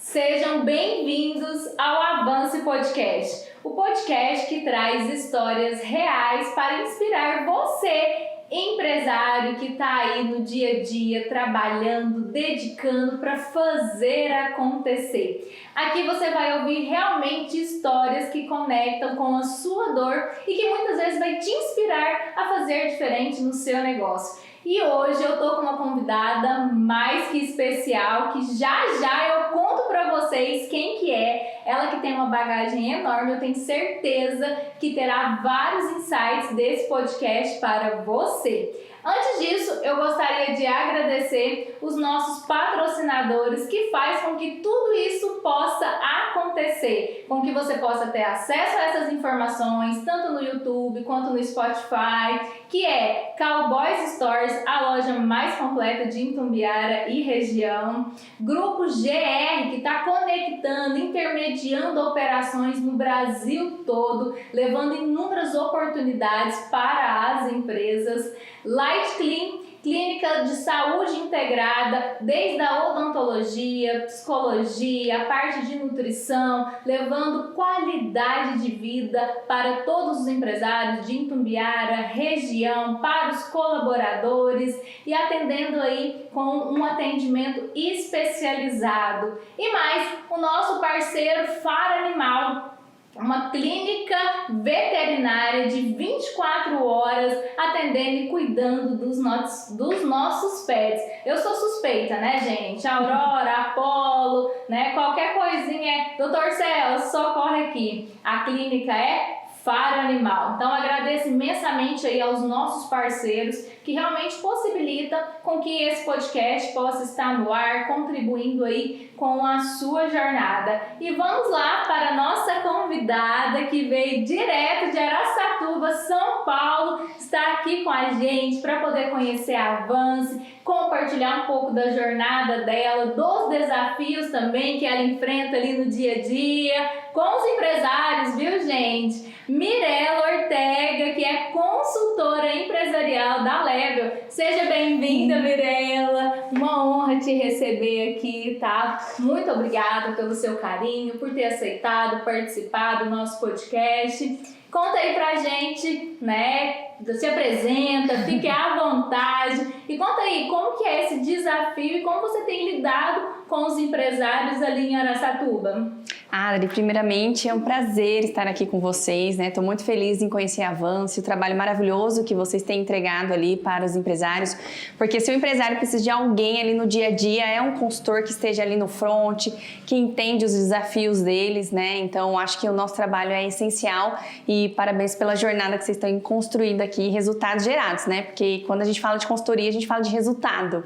Sejam bem-vindos ao Avance Podcast, o podcast que traz histórias reais para inspirar você, empresário que está aí no dia a dia trabalhando, dedicando para fazer acontecer. Aqui você vai ouvir realmente histórias que conectam com a sua dor e que muitas vezes vai te inspirar a fazer diferente no seu negócio. E hoje eu tô com uma convidada mais que especial, que já eu conto pra vocês quem que é. Ela que tem uma bagagem enorme, eu tenho certeza que terá vários insights desse podcast para você. Antes disso, eu gostaria de agradecer os nossos patrocinadores que faz com que tudo isso possa acontecer, com que você possa ter acesso a essas informações, tanto no YouTube quanto no Spotify, que é Cowboys Stores, a loja mais completa de Itumbiara e região, Grupo GR, que está conectando, intermediando operações no Brasil todo, levando inúmeras oportunidades para as empresas, Light Clean, clínica de saúde integrada, desde a odontologia, psicologia, a parte de nutrição, levando qualidade de vida para todos os empresários de Itumbiara, região, para os colaboradores e atendendo aí com um atendimento especializado. E mais, o nosso parceiro Faro Animal, uma clínica veterinária de 24 horas atendendo e cuidando dos nossos pets. Eu sou suspeita, né, gente? Aurora, Apolo, né? Qualquer coisinha, Dr. Celso, socorre aqui. A clínica é Faro Animal. Então agradeço imensamente aí aos nossos parceiros que realmente possibilita com que esse podcast possa estar no ar, contribuindo aí com a sua jornada. E vamos lá para a nossa convidada que veio direto de Araçatuba, São Paulo, está aqui com a gente para poder conhecer a Avance, compartilhar um pouco da jornada dela, dos desafios também que ela enfrenta ali no dia a dia, com os empresários, viu, gente? Mirela Ortega, que é consultora empresarial da Level. Seja bem-vinda, Mirela. Uma honra te receber aqui, tá? Muito obrigada pelo seu carinho, por ter aceitado participar do nosso podcast. Conta aí pra gente, né? Se apresenta, fique à vontade e conta aí como que é esse desafio e como você tem lidado com os empresários ali em Araçatuba. Adri, primeiramente é um prazer estar aqui com vocês, né? Estou muito feliz em conhecer a Avance, o trabalho maravilhoso que vocês têm entregado ali para os empresários, porque se o empresário precisa de alguém ali no dia a dia, é um consultor que esteja ali no front, que entende os desafios deles, né? Então, acho que o nosso trabalho é essencial e parabéns pela jornada que vocês estão construindo aqui, resultados gerados, né? Porque quando a gente fala de consultoria, a gente fala de resultado,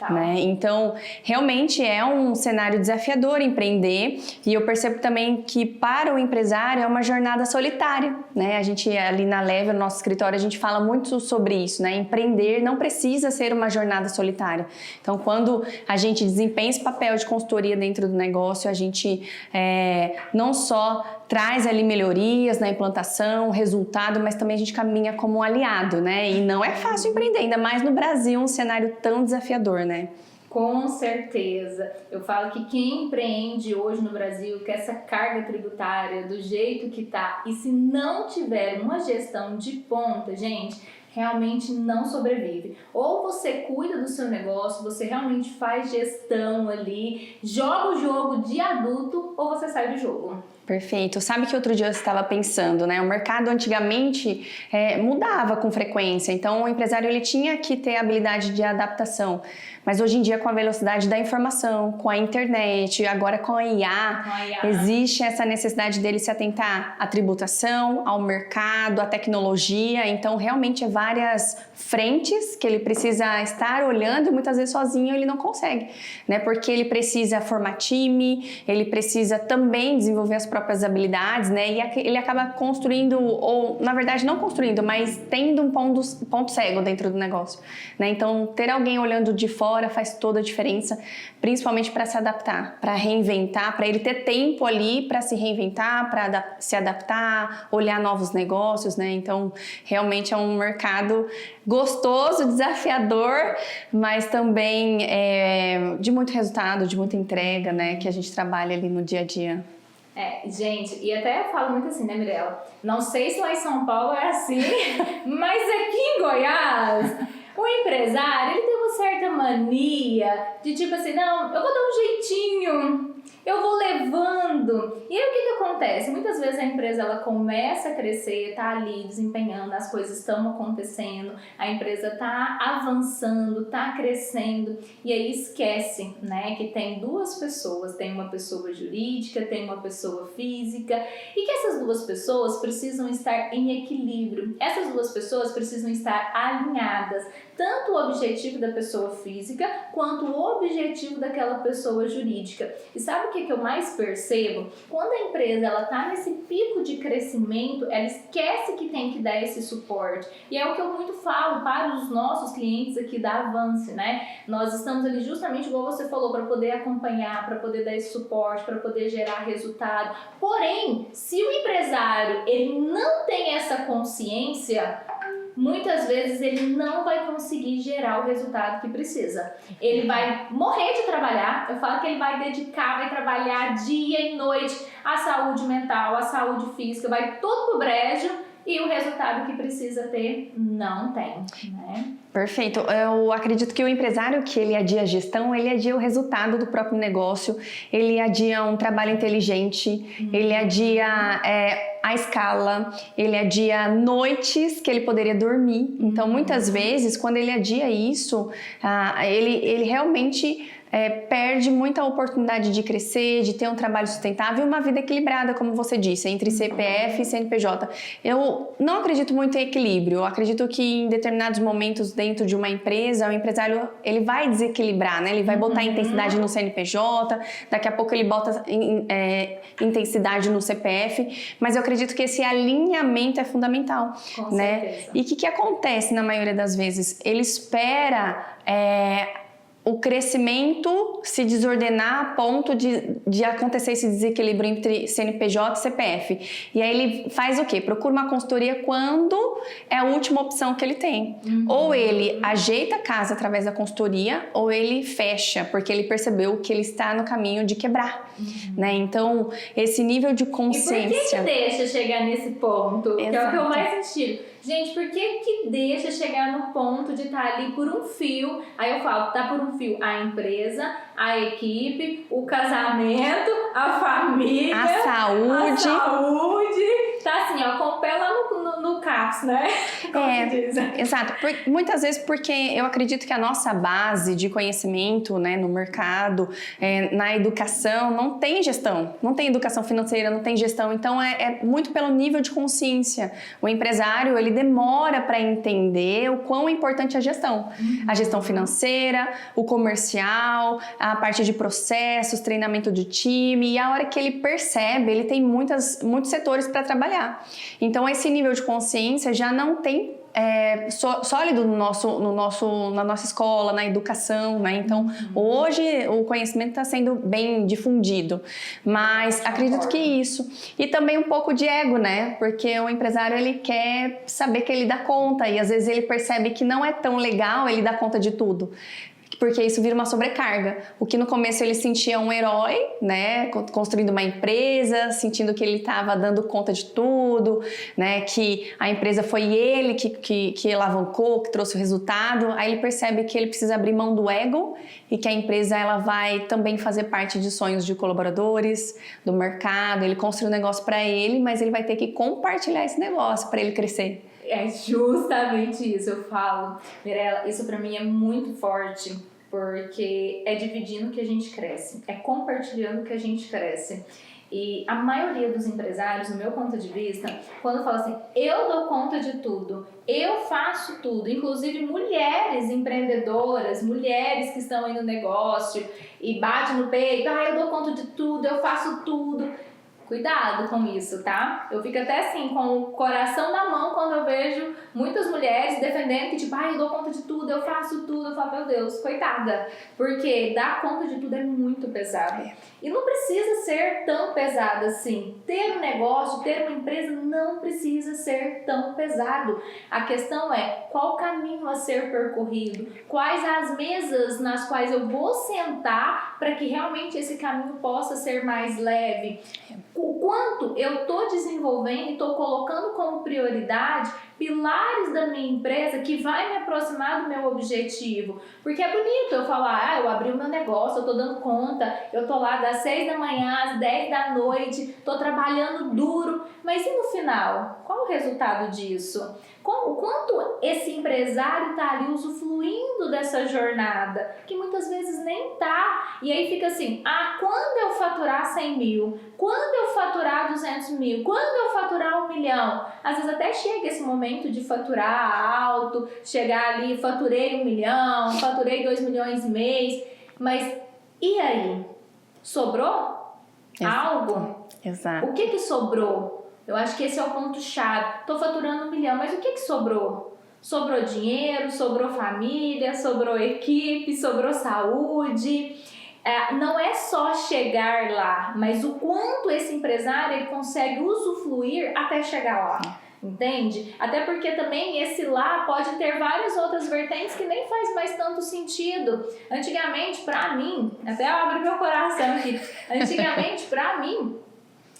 né? Então, realmente é um cenário desafiador empreender e eu percebo também que para o empresário é uma jornada solitária, né? A gente ali na Level, no nosso escritório, a gente fala muito sobre isso, né? Empreender não precisa ser uma jornada solitária. Então, quando a gente desempenha esse papel de consultoria dentro do negócio, a gente não só traz ali melhorias na implantação, resultado, mas também a gente caminha como um aliado, né? E não é fácil empreender, ainda mais no Brasil, um cenário tão desafiador, né? Com certeza. Eu falo que quem empreende hoje no Brasil, com essa carga tributária do jeito que tá, e se não tiver uma gestão de ponta, gente, realmente não sobrevive. Ou você cuida do seu negócio, você realmente faz gestão ali, joga o jogo de adulto, ou você sai do jogo. Perfeito. Sabe que outro dia eu estava pensando, né? O mercado antigamente mudava com frequência, então o empresário ele tinha que ter a habilidade de adaptação. Mas hoje em dia, com a velocidade da informação, com a internet, agora com a IA, existe essa necessidade dele se atentar à tributação, ao mercado, à tecnologia. Então, realmente, várias frentes que ele precisa estar olhando e muitas vezes sozinho ele não consegue, né? Porque ele precisa formar time, ele precisa também desenvolver as próprias habilidades, né? E ele acaba construindo, ou na verdade não construindo, mas tendo um ponto cego dentro do negócio, né? Então, ter alguém olhando de fora faz toda a diferença, principalmente para se adaptar, para reinventar, para ele ter tempo ali para se reinventar, para se adaptar, olhar novos negócios, né? Então, realmente é um mercado gostoso, desafiador, mas também de muito resultado, de muita entrega, né? Que a gente trabalha ali no dia a dia. Gente, e até eu falo muito assim, né, Mirella? Não sei se lá em São Paulo é assim, mas aqui em Goiás, o empresário, ele tem uma certa mania de tipo assim, não, eu vou dar um jeitinho, eu vou levando. E aí o que acontece? Muitas vezes a empresa ela começa a crescer, tá ali desempenhando, as coisas estão acontecendo, a empresa tá avançando, tá crescendo, e aí esquece, né, que tem duas pessoas, tem uma pessoa jurídica, tem uma pessoa física, e que essas duas pessoas precisam estar em equilíbrio. Essas duas pessoas precisam estar alinhadas, tanto o objetivo da pessoa física quanto o objetivo daquela pessoa jurídica. E sabe o que eu mais percebo? Quando a empresa ela tá nesse pico de crescimento, ela esquece que tem que dar esse suporte. E é o que eu muito falo para os nossos clientes aqui da Avance, né? Nós estamos ali justamente, igual você falou, para poder acompanhar, para poder dar esse suporte, para poder gerar resultado. Porém, se o empresário ele não tem essa consciência, muitas vezes ele não vai conseguir gerar o resultado que precisa. Ele vai morrer de trabalhar, eu falo que ele vai dedicar, vai trabalhar dia e noite a saúde mental, a saúde física, vai tudo pro brejo e o resultado que precisa ter não tem, né? Perfeito. Eu acredito que o empresário que ele adia a gestão, ele adia o resultado do próprio negócio, ele adia um trabalho inteligente, ele adia a escala, ele adia noites que ele poderia dormir. Então, muitas vezes, quando ele adia isso, ele realmente perde muita oportunidade de crescer, de ter um trabalho sustentável e uma vida equilibrada, como você disse, entre CPF e CNPJ. Eu não acredito muito em equilíbrio. Eu acredito que em determinados momentos dentro de uma empresa, o empresário ele vai desequilibrar, né? Ele vai botar intensidade no CNPJ, daqui a pouco ele bota intensidade no CPF, mas eu acredito que esse alinhamento é fundamental, Com né? certeza. E o que acontece na maioria das vezes? Ele espera o crescimento se desordenar a ponto de acontecer esse desequilíbrio entre CNPJ e CPF. E aí ele faz o quê? Procura uma consultoria quando é a última opção que ele tem. Ou ele ajeita a casa através da consultoria, ou ele fecha, porque ele percebeu que ele está no caminho de quebrar. Né? Então, esse nível de consciência... E por que deixa chegar nesse ponto? Exato. Que é o que eu mais senti. Gente, por que deixa chegar no ponto de estar ali por um fio? Aí eu falo, tá por um fio a empresa, a equipe, o casamento, a família, a saúde. Tá assim, ó, com o pé lá no CAPS, né? Como se diz. Exato. Muitas vezes porque eu acredito que a nossa base de conhecimento, né, no mercado, na educação, não tem gestão. Não tem educação financeira, não tem gestão. Então, é muito pelo nível de consciência. O empresário, ele demora para entender o quão importante é a gestão. A gestão financeira, o comercial, a parte de processos, treinamento de time. E a hora que ele percebe, ele tem muitos setores para trabalhar. Então, esse nível de consciência já não tem sólido na nossa escola, na educação, né? Então, hoje o conhecimento está sendo bem difundido, mas acredito que isso. E também um pouco de ego, né? Porque o empresário, ele quer saber que ele dá conta e às vezes ele percebe que não é tão legal ele dar conta de tudo. Porque isso vira uma sobrecarga. O que no começo ele sentia um herói, né, construindo uma empresa, sentindo que ele estava dando conta de tudo, né, que a empresa foi ele que alavancou, que trouxe o resultado. Aí ele percebe que ele precisa abrir mão do ego e que a empresa ela vai também fazer parte de sonhos de colaboradores, do mercado. Ele construiu um negócio para ele, mas ele vai ter que compartilhar esse negócio para ele crescer. É justamente isso, eu falo. Mirella, isso pra mim é muito forte, porque é dividindo que a gente cresce, é compartilhando que a gente cresce. E a maioria dos empresários, no meu ponto de vista, quando fala assim, eu dou conta de tudo, eu faço tudo, inclusive mulheres empreendedoras, mulheres que estão aí no negócio e batem no peito, eu dou conta de tudo, eu faço tudo. Cuidado com isso, tá? Eu fico até assim, com o coração na mão quando eu vejo muitas mulheres defendendo que tipo, eu dou conta de tudo, eu faço tudo. Eu falo, meu Deus, coitada. Porque dar conta de tudo é muito pesado. E não precisa ser tão pesado assim. Ter um negócio, ter uma empresa não precisa ser tão pesado. A questão é qual caminho a ser percorrido, quais as mesas nas quais eu vou sentar para que realmente esse caminho possa ser mais leve. O quanto eu estou desenvolvendo e estou colocando como prioridade pilares da minha empresa que vai me aproximar do meu objetivo. Porque é bonito eu falar, eu abri o meu negócio, eu estou dando conta, eu estou lá das 6 da manhã às 10 da noite, estou trabalhando duro, mas e no final? Qual o resultado disso? O quanto esse empresário está ali usufruindo dessa jornada, que muitas vezes nem tá. E aí fica assim, quando eu faturar 100 mil, quando eu faturar 200 mil, quando eu faturar 1 milhão, às vezes até chega esse momento de faturar alto, chegar ali, faturei 1 milhão, faturei 2 milhões mês, mas e aí? Sobrou algo? Exato. O que sobrou? Eu acho que esse é o ponto-chave. Estou faturando 1 milhão, mas o que sobrou? Sobrou dinheiro, sobrou família, sobrou equipe, sobrou saúde. Não é só chegar lá, mas o quanto esse empresário ele consegue usufruir até chegar lá. Entende? Até porque também esse lá pode ter várias outras vertentes que nem faz mais tanto sentido. Antigamente, pra mim, até eu abro meu coração aqui, antigamente, pra mim,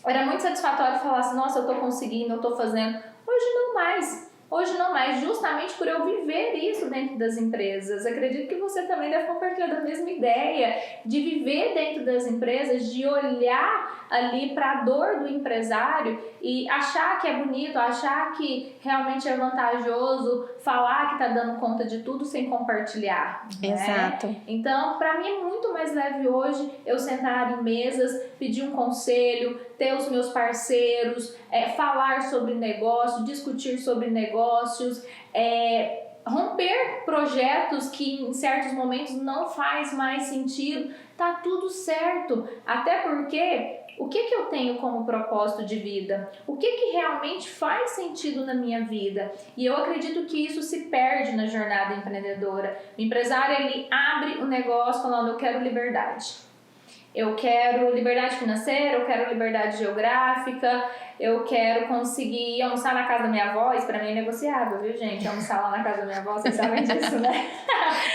era muito satisfatório falar assim, nossa, eu tô conseguindo, eu tô fazendo. Hoje não mais, justamente por eu viver isso dentro das empresas. Acredito que você também deve compartilhar da mesma ideia de viver dentro das empresas, de olhar ali para a dor do empresário e achar que é bonito, achar que realmente é vantajoso falar que tá dando conta de tudo sem compartilhar. Exato. Né? Então, para mim é muito mais leve hoje eu sentar em mesas, pedir um conselho, ter os meus parceiros, falar sobre negócio, discutir sobre negócios, romper projetos que em certos momentos não faz mais sentido, tá tudo certo, até porque o que eu tenho como propósito de vida? O que realmente faz sentido na minha vida? E eu acredito que isso se perde na jornada empreendedora. O empresário, ele abre o negócio falando, eu quero liberdade. Eu quero liberdade financeira, eu quero liberdade geográfica, eu quero conseguir almoçar na casa da minha avó. Isso pra mim é negociável, viu, gente? Almoçar lá na casa da minha avó, vocês sabem disso, né?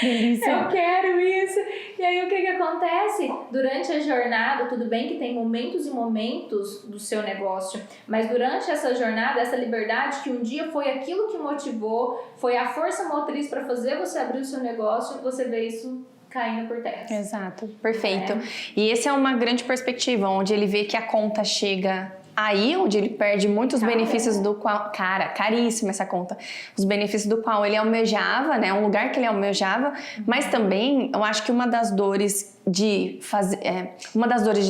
Delícia. Eu quero isso. E aí o que acontece? Durante a jornada, tudo bem que tem momentos e momentos do seu negócio, mas durante essa jornada, essa liberdade que um dia foi aquilo que motivou, foi a força motriz para fazer você abrir o seu negócio, você vê isso caindo por terra. Exato, perfeito. E essa é uma grande perspectiva, onde ele vê que a conta chega aí, onde ele perde muitos benefícios do qual... caríssima essa conta. Os benefícios do qual ele almejava, né? Um lugar que ele almejava, mas também, eu acho que uma das dores de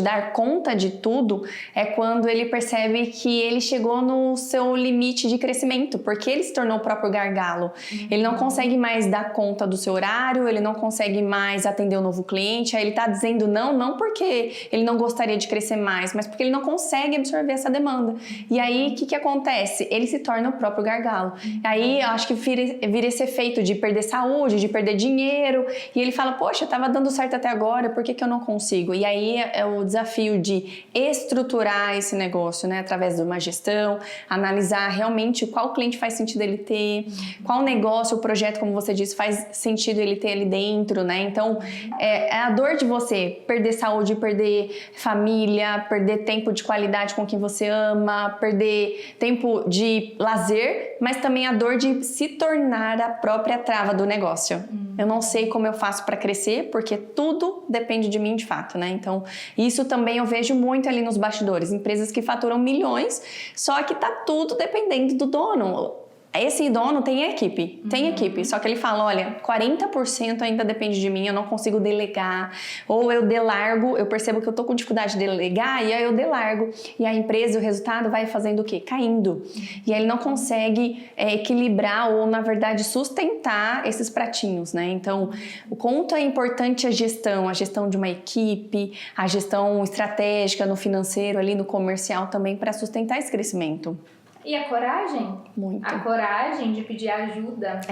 dar conta de tudo é quando ele percebe que ele chegou no seu limite de crescimento, porque ele se tornou o próprio gargalo. Ele não consegue mais dar conta do seu horário, ele não consegue mais atender o novo cliente, aí ele tá dizendo não porque ele não gostaria de crescer mais, mas porque ele não consegue absorver essa demanda. E aí, o que acontece? Ele se torna o próprio gargalo. Aí, eu acho que vira esse efeito de perder saúde, de perder dinheiro, e ele fala, poxa, tava dando certo até agora, por que eu não consigo? E aí é o desafio de estruturar esse negócio, né? Através de uma gestão, analisar realmente qual cliente faz sentido ele ter, qual negócio, o projeto, como você disse, faz sentido ele ter ali dentro, né? Então, é a dor de você perder saúde, perder família, perder tempo de qualidade com quem você ama, perder tempo de lazer, mas também a dor de se tornar a própria trava do negócio. Eu não sei como eu faço para crescer, porque tudo depende de mim de fato, né? Então, isso também eu vejo muito ali nos bastidores. Empresas que faturam milhões, só que tá tudo dependendo do dono. Esse dono tem equipe, só que ele fala, olha, 40% ainda depende de mim, eu não consigo delegar, ou eu delargo, eu percebo que eu tô com dificuldade de delegar, e aí eu delargo, e a empresa, o resultado vai fazendo o quê? Caindo. E aí ele não consegue equilibrar ou, na verdade, sustentar esses pratinhos, né? Então, o quanto é importante a gestão de uma equipe, a gestão estratégica no financeiro, ali no comercial também, para sustentar esse crescimento. E a coragem? Muito. A coragem de pedir ajuda.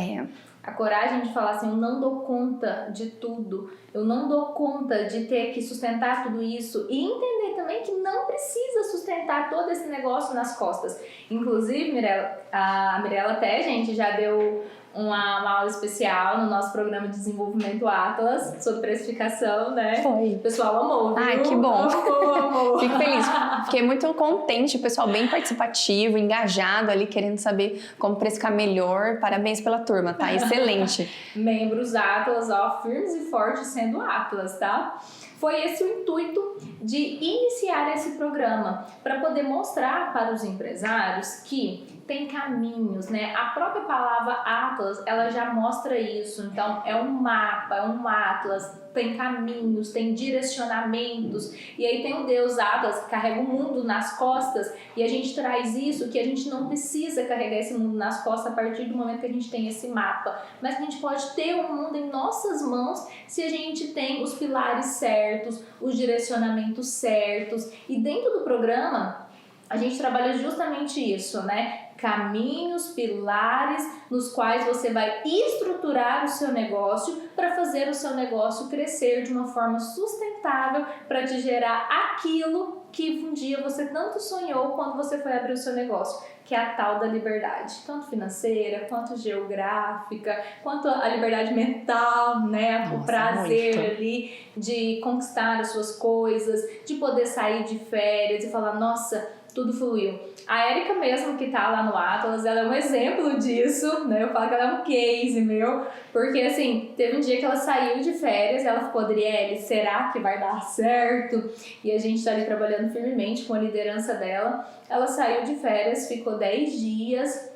A coragem de falar assim, eu não dou conta de tudo. Eu não dou conta de ter que sustentar tudo isso. E entender também que não precisa sustentar todo esse negócio nas costas. Inclusive, Mirella, a Mirella até, gente, já deu uma aula especial no nosso programa de desenvolvimento Atlas sobre precificação, né? Foi. O pessoal amou, viu? Ai, que bom. Amou. Fico feliz. Fiquei muito contente, o pessoal bem participativo, engajado ali, querendo saber como precificar melhor. Parabéns pela turma, tá? Excelente. Membros Atlas, ó, firmes e fortes sendo Atlas, tá? Foi esse o intuito de iniciar esse programa, para poder mostrar para os empresários que tem caminhos, né? A própria palavra Atlas, ela já mostra isso. Então, é um mapa, é um Atlas, tem caminhos, tem direcionamentos. E aí tem o Deus Atlas, que carrega o mundo nas costas, e a gente traz isso, que a gente não precisa carregar esse mundo nas costas a partir do momento que a gente tem esse mapa. Mas a gente pode ter um mundo em nossas mãos se a gente tem os pilares certos, os direcionamentos certos. E dentro do programa, a gente trabalha justamente isso, né? Caminhos, pilares nos quais você vai estruturar o seu negócio para fazer o seu negócio crescer de uma forma sustentável para te gerar aquilo que um dia você tanto sonhou quando você foi abrir o seu negócio, que é a tal da liberdade, tanto financeira, quanto geográfica, quanto a liberdade mental, né? O prazer muito ali de conquistar as suas coisas, de poder sair de férias e falar, nossa, tudo fluiu. A Érica mesmo, que tá lá no Atlas, ela é um exemplo disso, né? Eu falo que ela é um case meu, porque assim, teve um dia que ela saiu de férias e ela ficou, Adriele, será que vai dar certo? E a gente tá ali trabalhando firmemente com a liderança dela. Ela saiu de férias, ficou 10 dias,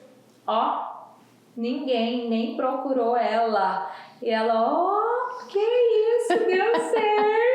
ninguém nem procurou ela. E ela, que isso, deu certo!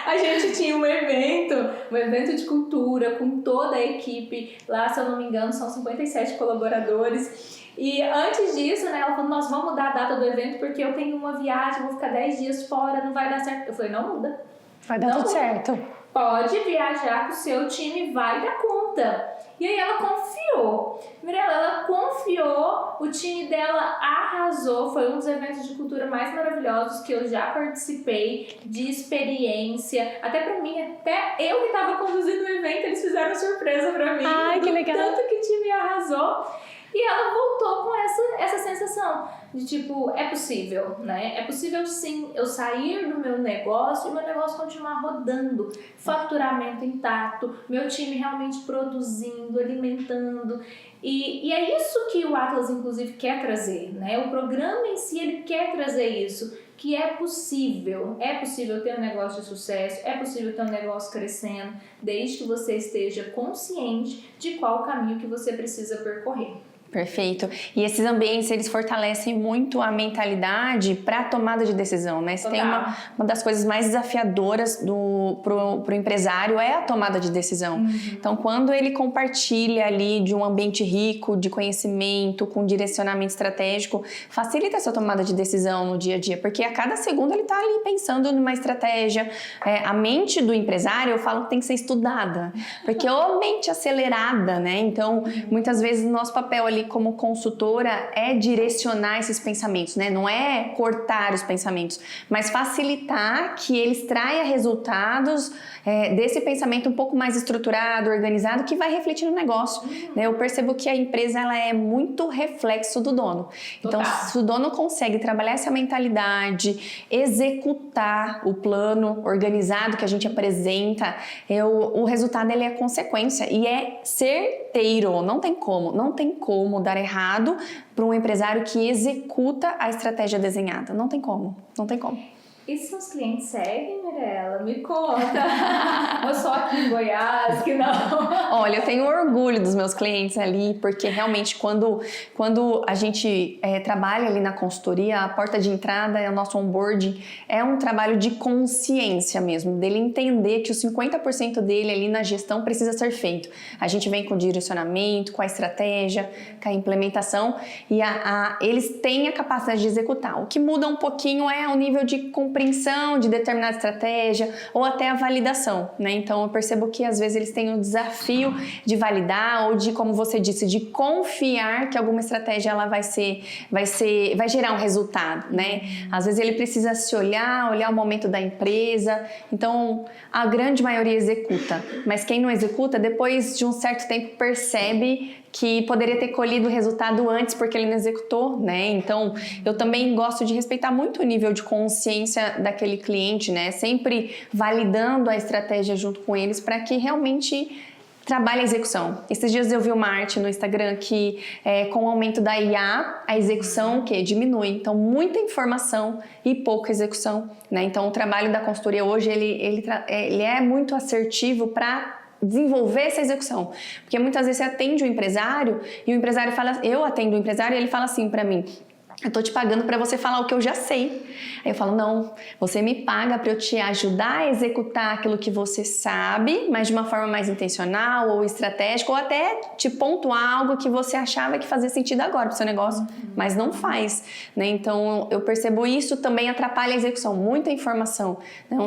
A gente tinha um evento de cultura com toda a equipe. Lá, se eu não me engano, são 57 colaboradores. E antes disso, né, ela falou, nós vamos mudar a data do evento porque eu tenho uma viagem, vou ficar 10 dias fora, não vai dar certo. Eu falei, não muda. Vai dar tudo certo. Pode viajar com o seu time, vai dar conta. E aí ela confiou. Mirella, ela confiou, o time dela arrasou. Foi um dos eventos de cultura mais maravilhosos que eu já participei, de experiência. Até pra mim, até eu que tava conduzindo o evento, eles fizeram surpresa pra mim. Ai, que legal. Tanto que o time arrasou. E ela voltou com essa sensação de tipo, é possível, né? É possível sim eu sair do meu negócio e meu negócio continuar rodando, faturamento intacto, meu time realmente produzindo, alimentando. E é isso que o Atlas, inclusive, quer trazer, né? O programa em si, ele quer trazer isso, que é possível ter um negócio de sucesso, é possível ter um negócio crescendo, desde que você esteja consciente de qual o caminho que você precisa percorrer. Perfeito. E esses ambientes, eles fortalecem muito a mentalidade para a tomada de decisão, né? Se tem uma das coisas mais desafiadoras pro empresário é a tomada de decisão. Então, quando ele compartilha ali de um ambiente rico, de conhecimento, com direcionamento estratégico, facilita essa tomada de decisão no dia a dia, porque a cada segundo ele está ali pensando numa estratégia. A mente do empresário, eu falo que tem que ser estudada, porque é uma mente acelerada, né? Então, muitas vezes o nosso papel ali como consultora é direcionar esses pensamentos, né? Não é cortar os pensamentos, mas facilitar que eles traiam resultados desse pensamento um pouco mais estruturado, organizado, que vai refletir no negócio. Né? Eu percebo que a empresa ela é muito reflexo do dono. Então, se o dono consegue trabalhar essa mentalidade, executar o plano organizado que a gente apresenta, o resultado ele é consequência e é certeiro. Não tem como dar errado para um empresário que executa a estratégia desenhada. Não tem como. E seus clientes seguem, Mirella? Me conta. Ou só aqui em Goiás, que não. Olha, eu tenho orgulho dos meus clientes ali, porque realmente quando a gente trabalha ali na consultoria, a porta de entrada é o nosso onboarding, é um trabalho de consciência mesmo, dele entender que os 50% dele ali na gestão precisa ser feito. A gente vem com o direcionamento, com a estratégia, com a implementação e eles têm a capacidade de executar. O que muda um pouquinho é o nível de compreensão de determinada estratégia ou até a validação, né? Então eu percebo que às vezes eles têm o desafio de validar ou de, como você disse, de confiar que alguma estratégia ela vai gerar um resultado, né? Às vezes ele precisa se olhar o momento da empresa. Então a grande maioria executa, mas quem não executa, depois de um certo tempo percebe que poderia ter colhido o resultado antes porque ele não executou, né? Então, eu também gosto de respeitar muito o nível de consciência daquele cliente, né? Sempre validando a estratégia junto com eles para que realmente trabalhe a execução. Esses dias eu vi uma arte no Instagram que com o aumento da IA, a execução diminui. Então, muita informação e pouca execução, né? Então, o trabalho da consultoria hoje, ele é muito assertivo para desenvolver essa execução, porque muitas vezes você atende o empresário e o empresário fala, eu atendo o empresário e ele fala assim para mim: eu tô te pagando para você falar o que eu já sei. Aí eu falo, não, você me paga para eu te ajudar a executar aquilo que você sabe, mas de uma forma mais intencional ou estratégica, ou até te pontuar algo que você achava que fazia sentido agora pro seu negócio, mas não faz, né? Então eu percebo isso também atrapalha a execução, muita informação.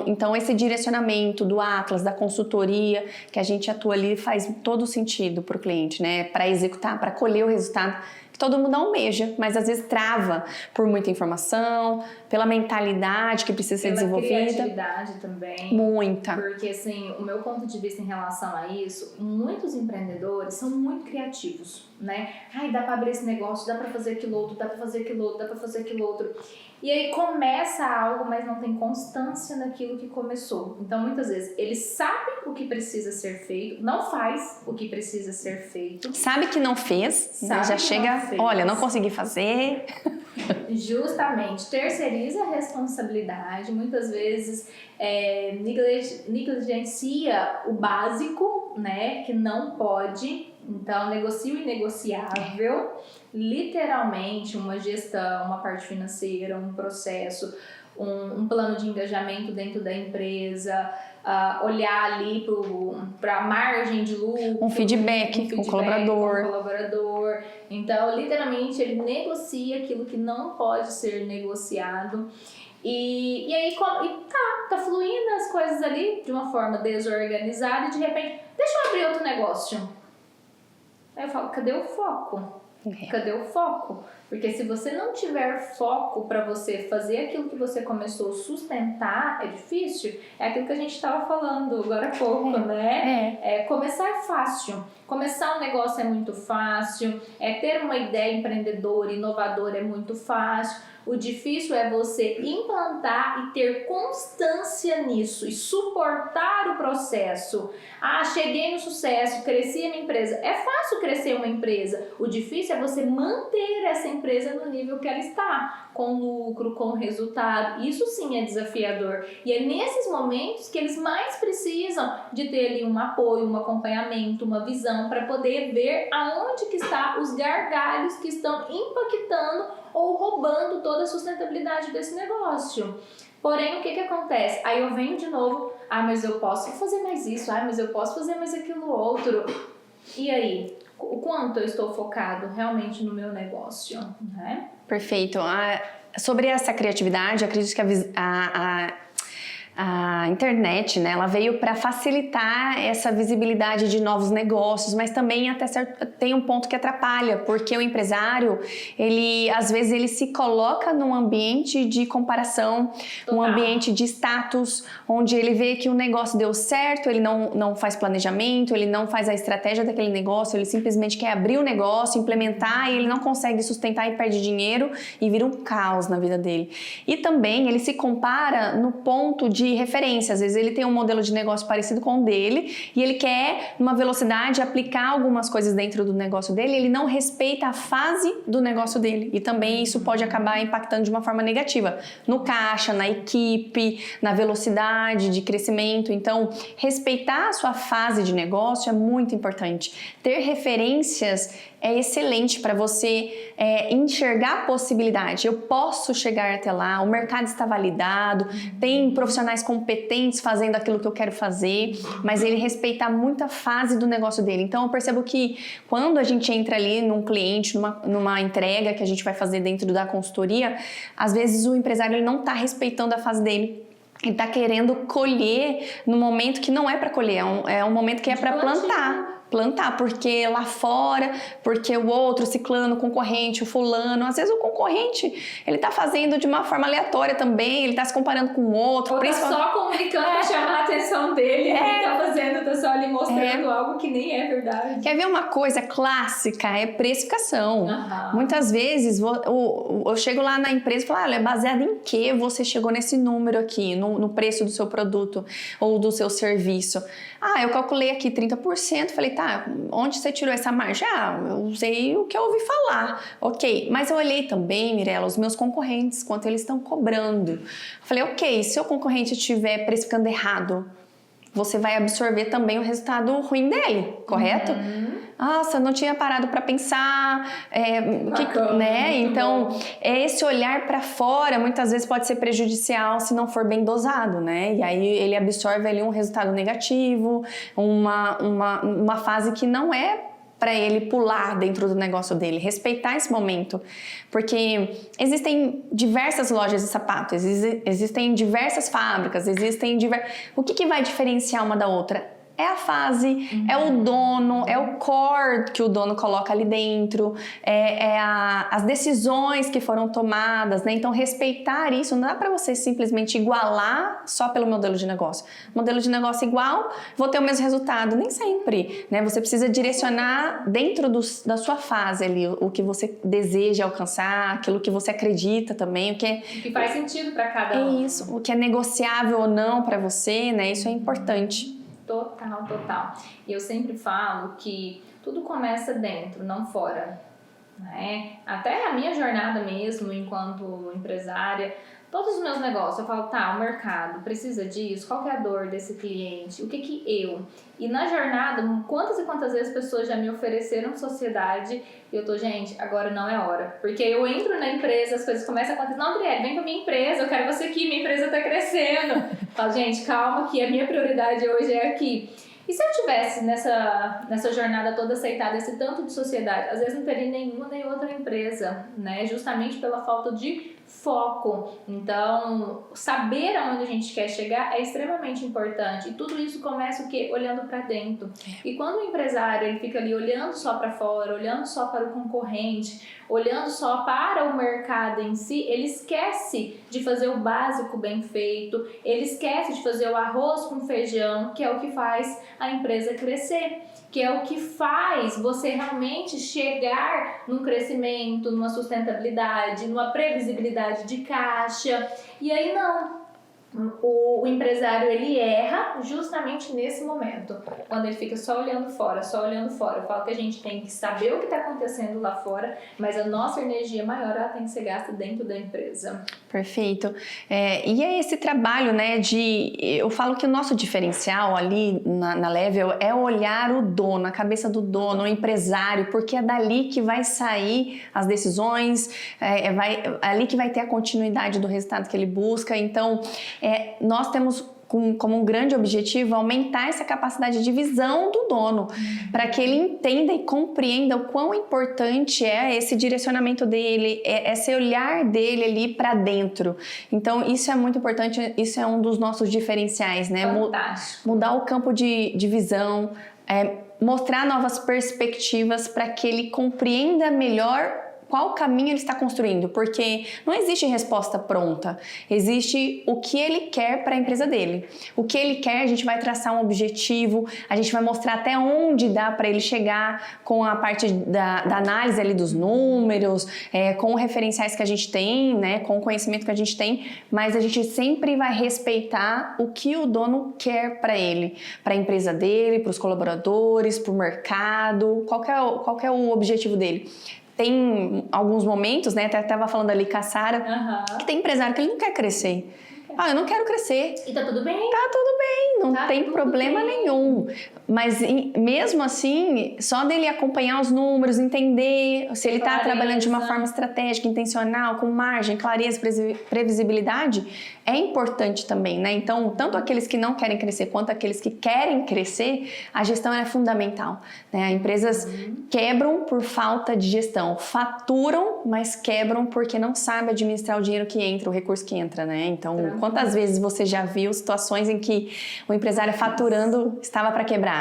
Então esse direcionamento do Atlas, da consultoria que a gente atua ali faz todo sentido pro cliente, né? Para executar, para colher o resultado que todo mundo almeja, mas às vezes trava por muita informação, pela mentalidade que precisa ser desenvolvida. Pela criatividade também. Muita. Porque assim, o meu ponto de vista em relação a isso, muitos empreendedores são muito criativos, né? Ai, dá pra abrir esse negócio, dá pra fazer aquilo outro, dá pra fazer aquilo outro, dá pra fazer aquilo outro. E aí começa algo, mas não tem constância naquilo que começou. Então, muitas vezes, ele sabe o que precisa ser feito, não faz o que precisa ser feito. Sabe que não fez, né? Já chega, olha, não consegui fazer. Justamente, terceiriza a responsabilidade, muitas vezes negligencia o básico, né, que não pode. Então, negocia o inegociável, literalmente uma gestão, uma parte financeira, um processo, um plano de engajamento dentro da empresa, olhar ali para a margem de lucro, um feedback com o colaborador. Então, literalmente, ele negocia aquilo que não pode ser negociado. E aí tá fluindo as coisas ali de uma forma desorganizada e de repente, deixa eu abrir outro negócio. Aí eu falo, cadê o foco? Cadê o foco? Porque se você não tiver foco para você fazer aquilo que você começou a sustentar, é difícil. É aquilo que a gente estava falando agora há pouco, né? Começar é fácil. Começar um negócio é muito fácil. Ter uma ideia empreendedora, inovadora é muito fácil. O difícil é você implantar e ter constância nisso e suportar o processo. Cheguei no sucesso, cresci a minha empresa. É fácil crescer uma empresa. O difícil é você manter essa empresa no nível que ela está, com lucro, com resultado. Isso sim é desafiador. E é nesses momentos que eles mais precisam de ter ali um apoio, um acompanhamento, uma visão para poder ver aonde que está os gargalhos que estão impactando ou roubando toda a sustentabilidade desse negócio. Porém, o que acontece? Aí eu venho de novo, mas eu posso fazer mais isso, mas eu posso fazer mais aquilo outro. E aí? O quanto eu estou focado realmente no meu negócio, né? Perfeito. Sobre essa criatividade, acredito que a internet, né, ela veio para facilitar essa visibilidade de novos negócios, mas também até certo, tem um ponto que atrapalha, porque o empresário, às vezes ele se coloca num ambiente de comparação, um ambiente de status, onde ele vê que o negócio deu certo, ele não faz planejamento, ele não faz a estratégia daquele negócio, ele simplesmente quer abrir o negócio, implementar e ele não consegue sustentar e perde dinheiro e vira um caos na vida dele. E também ele se compara no ponto de de referência. Às vezes ele tem um modelo de negócio parecido com o dele e ele quer, numa velocidade, aplicar algumas coisas dentro do negócio dele, ele não respeita a fase do negócio dele. E também isso pode acabar impactando de uma forma negativa no caixa, na equipe, na velocidade de crescimento. Então, respeitar a sua fase de negócio é muito importante. Ter referências é excelente para você enxergar a possibilidade. Eu posso chegar até lá, o mercado está validado, tem profissionais competentes fazendo aquilo que eu quero fazer, mas ele respeitar muito a fase do negócio dele. Então, eu percebo que quando a gente entra ali num cliente, numa entrega que a gente vai fazer dentro da consultoria, às vezes o empresário ele não está respeitando a fase dele. Ele está querendo colher no momento que não é para colher, é um momento que é para plantar, porque lá fora, porque o outro, o ciclano, o concorrente, o fulano, às vezes o concorrente, ele tá fazendo de uma forma aleatória também, ele tá se comparando com o outro. Ou tá só comunicando pra chamar a atenção dele, ele tá fazendo, tá só ali mostrando algo que nem é verdade. Quer ver uma coisa clássica? É precificação. Muitas vezes eu chego lá na empresa e falo, olha, baseado em que você chegou nesse número aqui, no preço do seu produto ou do seu serviço? Eu calculei aqui 30%, falei, tá, onde você tirou essa margem? Eu usei o que eu ouvi falar. Ok, mas eu olhei também, Mirella, os meus concorrentes, quanto eles estão cobrando. Falei, ok, se o concorrente estiver precificando errado, você vai absorver também o resultado ruim dele, correto? Nossa, eu não tinha parado para pensar, né? Então, esse olhar para fora muitas vezes pode ser prejudicial se não for bem dosado, né? E aí ele absorve ali um resultado negativo, uma fase que não é para ele pular dentro do negócio dele, respeitar esse momento, porque existem diversas lojas de sapatos, existem diversas fábricas, o que vai diferenciar uma da outra? É a fase, é o dono, é o core que o dono coloca ali dentro, as decisões que foram tomadas, né? Então, respeitar isso, não dá para você simplesmente igualar só pelo modelo de negócio. Modelo de negócio igual, vou ter o mesmo resultado. Nem sempre, né? Você precisa direcionar dentro da sua fase ali, o que você deseja alcançar, aquilo que você acredita também, o que faz sentido para cada um. É isso, o que é negociável ou não para você, né? Isso é importante. Total. E eu sempre falo que tudo começa dentro, não fora, né? Até a minha jornada mesmo, enquanto empresária, todos os meus negócios, eu falo, tá, o mercado precisa disso, qual que é a dor desse cliente, o que eu... E na jornada, quantas e quantas vezes pessoas já me ofereceram sociedade e eu tô, gente, agora não é hora. Porque eu entro na empresa, as coisas começam a acontecer, não, Adriele, vem pra minha empresa, eu quero você aqui, minha empresa tá crescendo. Eu falo, gente, calma que a minha prioridade hoje é aqui. E se eu tivesse nessa jornada toda aceitado esse tanto de sociedade, às vezes não teria nenhuma nem outra empresa, né? Justamente pela falta de foco. Então, saber aonde a gente quer chegar é extremamente importante. E tudo isso começa o quê? Olhando para dentro. E quando o empresário ele fica ali olhando só para fora, olhando só para o concorrente, olhando só para o mercado em si, ele esquece de fazer o básico bem feito, ele esquece de fazer o arroz com feijão, que é o que faz a empresa crescer, que é o que faz você realmente chegar num crescimento, numa sustentabilidade, numa previsibilidade de caixa. E aí não. O empresário ele erra justamente nesse momento, quando ele fica só olhando fora. Eu falo que a gente tem que saber o que está acontecendo lá fora, mas a nossa energia maior ela tem que ser gasta dentro da empresa. Perfeito. E é esse trabalho, né, eu falo que o nosso diferencial ali na Level é olhar o dono, a cabeça do dono, o empresário, porque é dali que vai sair as decisões, ali que vai ter a continuidade do resultado que ele busca. Então, nós temos como um grande objetivo aumentar essa capacidade de visão do dono, para que ele entenda e compreenda o quão importante é esse direcionamento dele, esse olhar dele ali para dentro. Então isso é muito importante, isso é um dos nossos diferenciais, né? Mudar o campo de visão, mostrar novas perspectivas para que ele compreenda melhor qual caminho ele está construindo, porque não existe resposta pronta, existe o que ele quer para a empresa dele. O que ele quer, a gente vai traçar um objetivo, a gente vai mostrar até onde dá para ele chegar com a parte da análise ali dos números, com referenciais que a gente tem, né, com o conhecimento que a gente tem, mas a gente sempre vai respeitar o que o dono quer para ele, para a empresa dele, para os colaboradores, para o mercado, qual que é o objetivo dele. Tem alguns momentos, né, até estava falando ali com a Sara, que tem empresário que ele não quer crescer. Eu não quero crescer. E tá tudo bem? Tá tudo bem, não tem problema nenhum. Mas mesmo assim, só dele acompanhar os números, entender se ele está trabalhando de uma forma estratégica, intencional, com margem, clareza, previsibilidade, é importante também, né? Então, tanto aqueles que não querem crescer quanto aqueles que querem crescer, a gestão é fundamental, né? Empresas quebram por falta de gestão, faturam, mas quebram porque não sabe administrar o dinheiro que entra, o recurso que entra, né? Então, quantas vezes você já viu situações em que o empresário faturando estava para quebrar?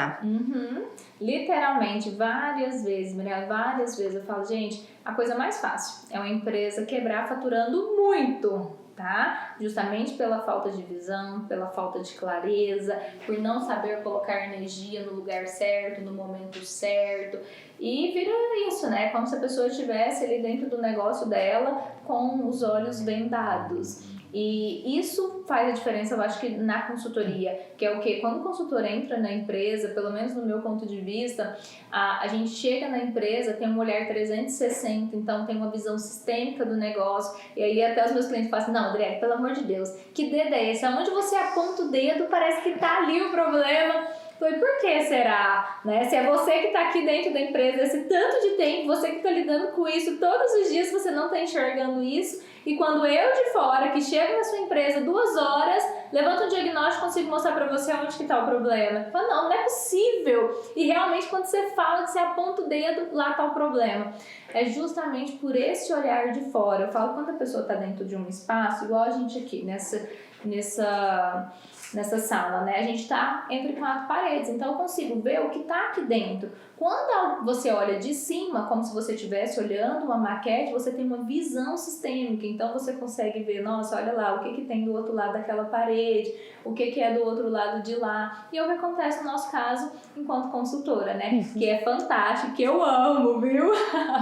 Literalmente, várias vezes, Mirella, várias vezes eu falo, gente, a coisa mais fácil é uma empresa quebrar faturando muito, tá? Justamente pela falta de visão, pela falta de clareza, por não saber colocar energia no lugar certo, no momento certo. E vira isso, né? Como se a pessoa estivesse ali dentro do negócio dela com os olhos vendados. E isso faz a diferença, eu acho que na consultoria, que é o quê? Quando o consultor entra na empresa, pelo menos no meu ponto de vista, a gente chega na empresa, tem um olhar 360, então tem uma visão sistêmica do negócio, e aí até os meus clientes falam assim, não, Adriele, pelo amor de Deus, que dedo é esse? Aonde você aponta o dedo, parece que tá ali o problema. E por que será? Né? Se é você que está aqui dentro da empresa esse tanto de tempo, você que está lidando com isso todos os dias, você não está enxergando isso. E quando eu de fora, que chego na sua empresa 2 horas, levanto um diagnóstico, consigo mostrar para você onde que está o problema. Eu falo, não é possível. E realmente quando você fala, que você aponta o dedo, lá está o problema. É justamente por esse olhar de fora. Eu falo, quando a pessoa está dentro de um espaço, igual a gente aqui, nessa sala, né? A gente tá entre 4 paredes, então eu consigo ver o que tá aqui dentro. Quando você olha de cima, como se você estivesse olhando uma maquete, você tem uma visão sistêmica, então você consegue ver, nossa, olha lá, o que tem do outro lado daquela parede, o que é do outro lado de lá. E é o que acontece no nosso caso, enquanto consultora, né? Que é fantástico, que eu amo, viu?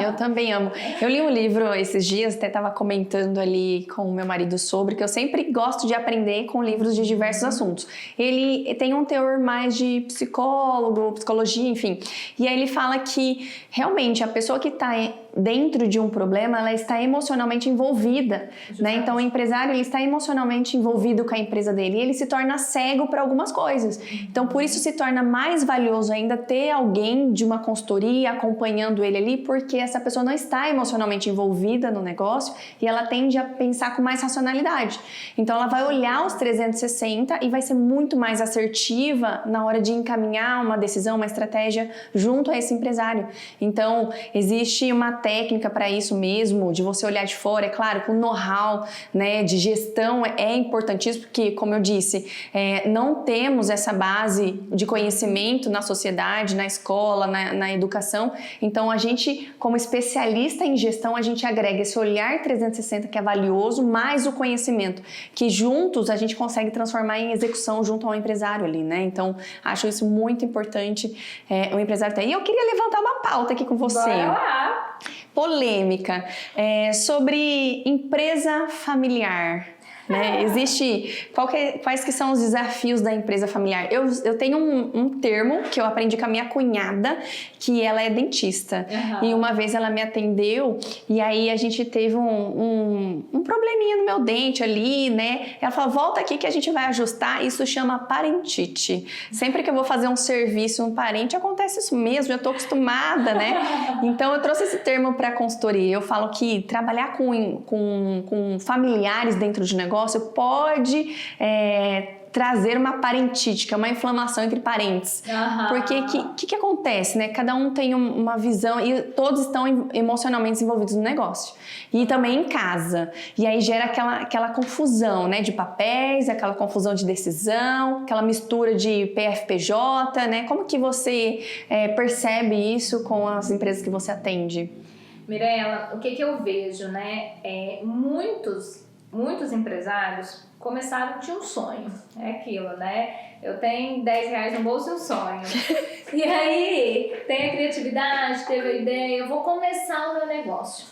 Eu também amo. Eu li um livro esses dias, até estava comentando ali com o meu marido sobre, que eu sempre gosto de aprender com livros de diversos assuntos. Ele tem um teor mais de psicólogo, psicologia, enfim. E aí ele fala que realmente a pessoa que está dentro de um problema, ela está emocionalmente envolvida, né? Então o empresário, ele está emocionalmente envolvido com a empresa dele e ele se torna cego para algumas coisas. Então por isso se torna mais valioso ainda ter alguém de uma consultoria acompanhando ele ali, porque essa pessoa não está emocionalmente envolvida no negócio e ela tende a pensar com mais racionalidade. Então ela vai olhar os 360 e vai ser muito mais assertiva na hora de encaminhar uma decisão, uma estratégia junto a esse empresário. Então existe uma técnica para isso mesmo, de você olhar de fora, é claro, com know-how, né, de gestão é importantíssimo, porque, como eu disse, não temos essa base de conhecimento na sociedade, na escola, na educação, então a gente, como especialista em gestão, a gente agrega esse olhar 360 que é valioso, mais o conhecimento, que juntos a gente consegue transformar em execução junto ao empresário ali, né, então acho isso muito importante, o empresário ter. E eu queria levantar uma pauta aqui com você. Bora lá! Polêmica sobre empresa familiar, né? Existe quais que são os desafios da empresa familiar? Eu tenho um termo que eu aprendi com a minha cunhada, que ela é dentista. E uma vez ela me atendeu e aí a gente teve um probleminha no meu dente ali, né? Ela falou, volta aqui que a gente vai ajustar. Isso chama parentite. Sempre que eu vou fazer um serviço, um parente, acontece isso mesmo, eu tô acostumada, né? Então eu trouxe esse termo para consultoria. Eu falo que trabalhar com familiares dentro de negócio pode trazer uma parentite, que é uma inflamação entre parentes. Porque o que acontece, né? Cada um tem uma visão e todos estão emocionalmente envolvidos no negócio. E também em casa. E aí gera aquela confusão, né? De papéis, aquela confusão de decisão, aquela mistura de PFPJ, né? Como que você percebe isso com as empresas que você atende? Mirela, o que eu vejo, né? Muitos empresários começaram, tinha um sonho, é aquilo, né? Eu tenho R$10 no bolso e um sonho. E aí, tem a criatividade, teve a ideia, eu vou começar o meu negócio.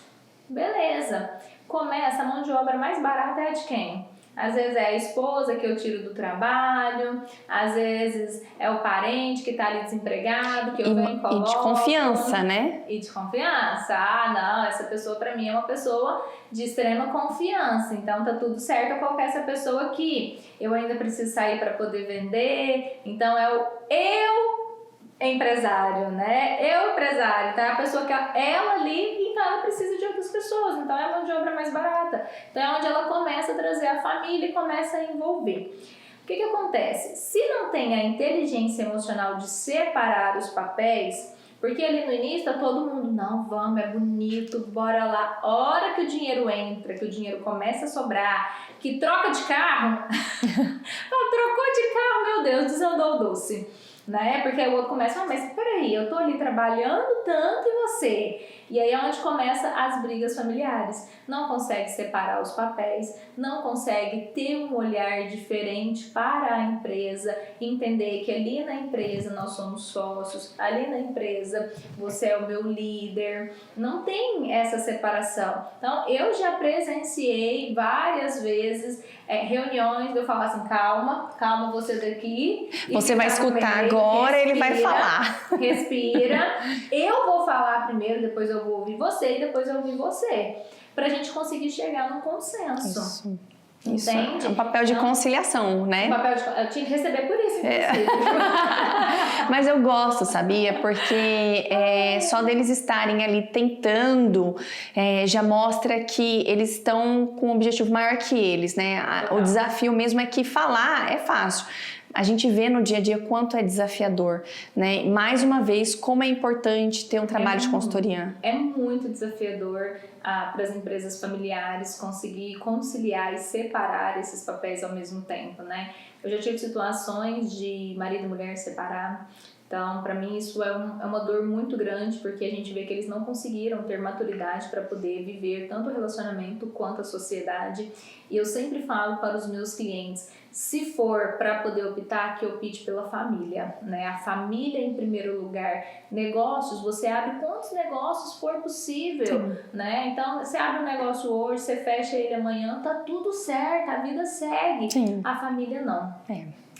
Beleza. Começa, a mão de obra mais barata é a de quem? Às vezes é a esposa que eu tiro do trabalho, às vezes é o parente que tá ali desempregado, que eu venho e coloco. E de confiança, né? E de confiança. Ah, não, essa pessoa pra mim é uma pessoa de extrema confiança, então tá tudo certo, eu colocar essa pessoa aqui. Eu ainda preciso sair para poder vender, então é o empresário, né? Eu empresário, tá? A pessoa que ela ali, então ela precisa de outras pessoas, então é a mão de obra mais barata. Então é onde ela começa a trazer a família e começa a envolver. O que acontece? Se não tem a inteligência emocional de separar os papéis, porque ali no início tá todo mundo, não, vamos, é bonito, bora lá. Hora que o dinheiro entra, que o dinheiro começa a sobrar, que troca de carro, trocou de carro, meu Deus, desandou o doce. Né? Porque o outro começa, mas peraí, eu tô ali trabalhando tanto e você? E aí é onde começam as brigas familiares. Não consegue separar os papéis, não consegue ter um olhar diferente para a empresa, entender que ali na empresa nós somos sócios, ali na empresa você é o meu líder. Não tem essa separação. Então, eu já presenciei várias vezes reuniões de eu falar assim, calma você daqui. Você vai escutar agora, ele vai falar. Respira. Eu vou falar primeiro, depois eu vou ouvir você e depois eu ouvir você. Pra gente conseguir chegar num consenso. Isso. Entende? É um papel de conciliação, né? Eu tinha que receber por isso, inclusive. Mas eu gosto, sabia? Porque só deles estarem ali tentando já mostra que eles estão com um objetivo maior que eles, né? O desafio mesmo é que falar é fácil. A gente vê no dia a dia quanto é desafiador, né? Mais uma vez, como é importante ter um trabalho de consultoria. É muito desafiador para as empresas familiares conseguir conciliar e separar esses papéis ao mesmo tempo, né? Eu já tive situações de marido e mulher separar. Então, para mim, isso é uma dor muito grande, porque a gente vê que eles não conseguiram ter maturidade para poder viver tanto o relacionamento quanto a sociedade. E eu sempre falo para os meus clientes, se for para poder optar, que opte pela família, né? A família em primeiro lugar. Negócios, você abre quantos negócios for possível, né? Então, você abre um negócio hoje, você fecha ele amanhã, tá tudo certo, a vida segue. Sim. A família não.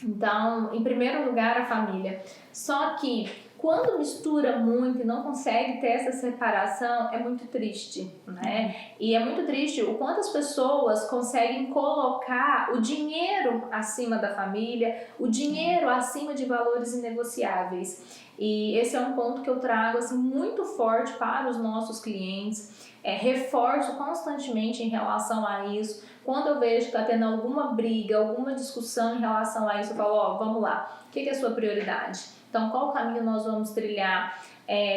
Então, em primeiro lugar, a família. Só que quando mistura muito e não consegue ter essa separação, é muito triste, né? E é muito triste o quanto as pessoas conseguem colocar o dinheiro acima da família, o dinheiro acima de valores inegociáveis. E esse é um ponto que eu trago assim, muito forte para os nossos clientes. Reforço constantemente em relação a isso. Quando eu vejo que está tendo alguma briga, alguma discussão em relação a isso, eu falo, vamos lá, o que é a sua prioridade? Então, qual caminho nós vamos trilhar?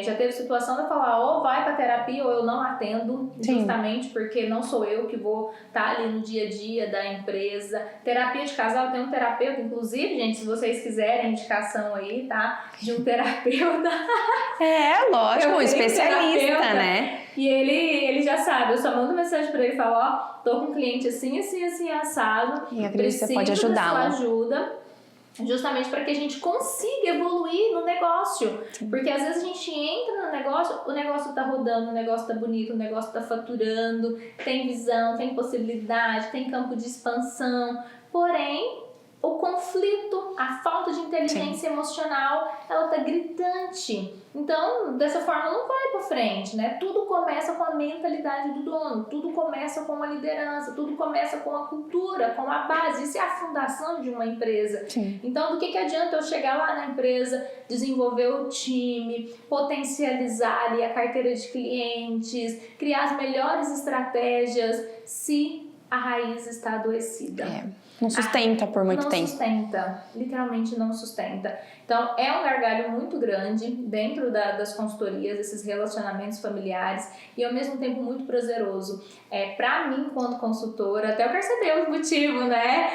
Já teve situação de eu falar, ou vai para terapia ou eu não atendo, justamente porque não sou eu que vou estar ali no dia a dia da empresa. Terapia de casal, tem um terapeuta, inclusive, gente, se vocês quiserem indicação aí, tá? De um terapeuta. Lógico, um especialista, né? E ele já sabe, eu só mando mensagem para ele e falo, tô com um cliente assim, assado. E acredito que você pode ajudá-lo. Da sua ajuda. Justamente para que a gente consiga evoluir no negócio. Porque às vezes a gente entra no negócio, o negócio tá rodando, o negócio tá bonito, o negócio tá faturando, tem visão, tem possibilidade, tem campo de expansão. Porém, o conflito, a falta de inteligência emocional, ela tá gritante. Então, dessa forma não vai para frente, né? Tudo começa com a mentalidade do dono, tudo começa com a liderança, tudo começa com a cultura, com a base. Isso é a fundação de uma empresa. Então, do que adianta eu chegar lá na empresa, desenvolver o time, potencializar ali a carteira de clientes, criar as melhores estratégias, se a raiz está adoecida. Não sustenta por muito tempo. Não sustenta, literalmente não sustenta. Então, é um gargalho muito grande dentro das consultorias, esses relacionamentos familiares, e ao mesmo tempo muito prazeroso. Pra mim, enquanto consultora, até eu quero saber o motivo, né?